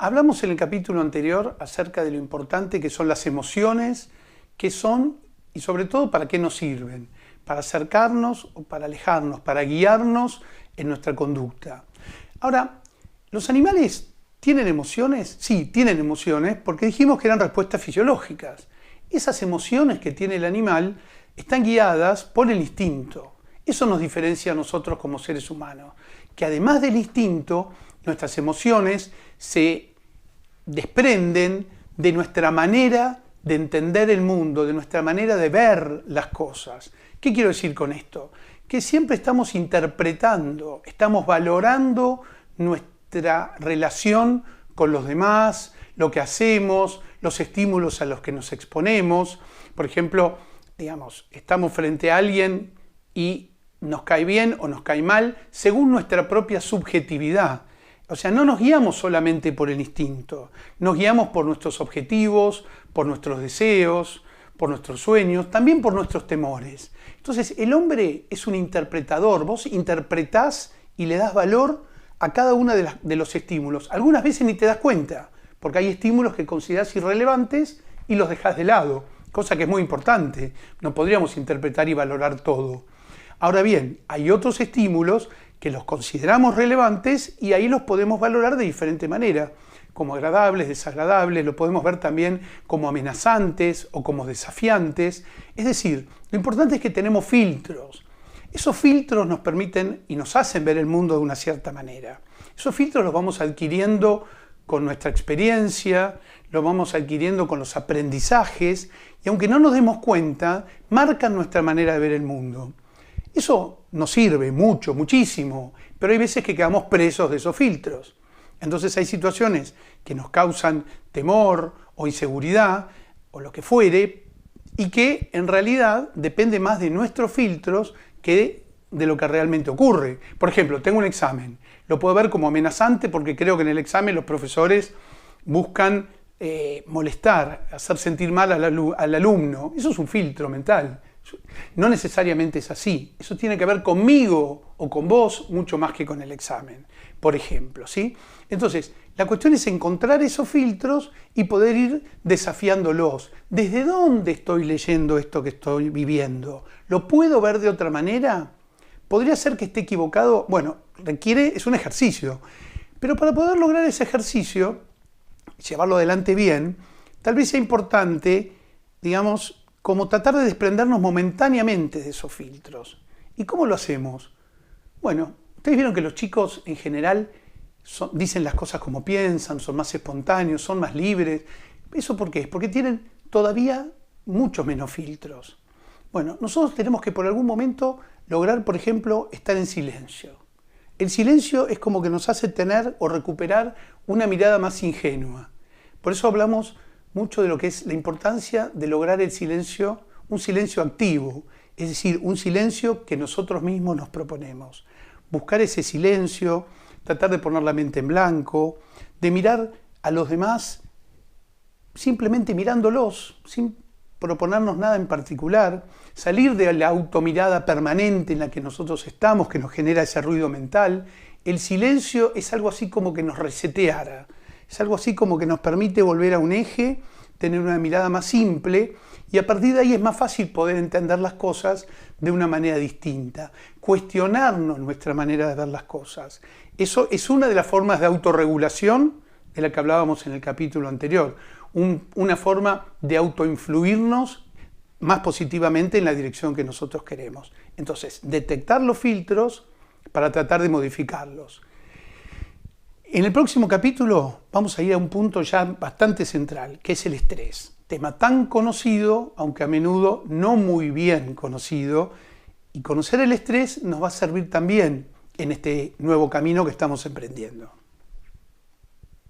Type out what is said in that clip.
Hablamos en el capítulo anterior acerca de lo importante que son las emociones, qué son y sobre todo para qué nos sirven, para acercarnos o para alejarnos, para guiarnos en nuestra conducta. Ahora, ¿los animales tienen emociones? Sí, tienen emociones porque dijimos que eran respuestas fisiológicas. Esas emociones que tiene el animal están guiadas por el instinto. Eso nos diferencia a nosotros como seres humanos, que además del instinto, nuestras emociones se desprenden de nuestra manera de entender el mundo, de nuestra manera de ver las cosas. ¿Qué quiero decir con esto? Que siempre estamos interpretando, estamos valorando nuestra relación con los demás, lo que hacemos, los estímulos a los que nos exponemos. Por ejemplo, estamos frente a alguien y nos cae bien o nos cae mal según nuestra propia subjetividad. O sea, no nos guiamos solamente por el instinto, nos guiamos por nuestros objetivos, por nuestros deseos, por nuestros sueños, también por nuestros temores. Entonces, el hombre es un interpretador. Vos interpretás y le das valor a cada uno de los estímulos. Algunas veces ni te das cuenta, porque hay estímulos que considerás irrelevantes y los dejás de lado, cosa que es muy importante. No podríamos interpretar y valorar todo. Ahora bien, hay otros estímulos que los consideramos relevantes y ahí los podemos valorar de diferente manera, como agradables, desagradables, lo podemos ver también como amenazantes o como desafiantes. Es decir, lo importante es que tenemos filtros. Esos filtros nos permiten y nos hacen ver el mundo de una cierta manera. Esos filtros los vamos adquiriendo con nuestra experiencia, los vamos adquiriendo con los aprendizajes y aunque no nos demos cuenta, marcan nuestra manera de ver el mundo. Eso nos sirve mucho, muchísimo, pero hay veces que quedamos presos de esos filtros. Entonces hay situaciones que nos causan temor o inseguridad o lo que fuere y que en realidad depende más de nuestros filtros que de lo que realmente ocurre. Por ejemplo, tengo un examen, lo puedo ver como amenazante porque creo que en el examen los profesores buscan molestar, hacer sentir mal al alumno. Eso es un filtro mental. No necesariamente es así. Eso tiene que ver conmigo o con vos mucho más que con el examen, por ejemplo, ¿sí? Entonces, la cuestión es encontrar esos filtros y poder ir desafiándolos. ¿Desde dónde estoy leyendo esto que estoy viviendo? ¿Lo puedo ver de otra manera? ¿Podría ser que esté equivocado? Bueno, es un ejercicio. Pero para poder lograr ese ejercicio, llevarlo adelante bien, tal vez sea importante, como tratar de desprendernos momentáneamente de esos filtros. ¿Y cómo lo hacemos? Bueno, ustedes vieron que los chicos en general dicen las cosas como piensan, son más espontáneos, son más libres. ¿Eso por qué? Porque tienen todavía muchos menos filtros. Bueno, nosotros tenemos que por algún momento lograr, por ejemplo, estar en silencio. El silencio es como que nos hace tener o recuperar una mirada más ingenua. Por eso hablamos mucho de lo que es la importancia de lograr el silencio, un silencio activo, es decir, un silencio que nosotros mismos nos proponemos. Buscar ese silencio, tratar de poner la mente en blanco, de mirar a los demás simplemente mirándolos, sin proponernos nada en particular, salir de la automirada permanente en la que nosotros estamos, que nos genera ese ruido mental. El silencio es algo así como que nos reseteara. Es algo así como que nos permite volver a un eje, tener una mirada más simple y a partir de ahí es más fácil poder entender las cosas de una manera distinta, cuestionarnos nuestra manera de ver las cosas. Eso es una de las formas de autorregulación de la que hablábamos en el capítulo anterior, una forma de autoinfluirnos más positivamente en la dirección que nosotros queremos. Entonces, detectar los filtros para tratar de modificarlos. En el próximo capítulo vamos a ir a un punto ya bastante central, que es el estrés. Tema tan conocido, aunque a menudo no muy bien conocido. Y conocer el estrés nos va a servir también en este nuevo camino que estamos emprendiendo.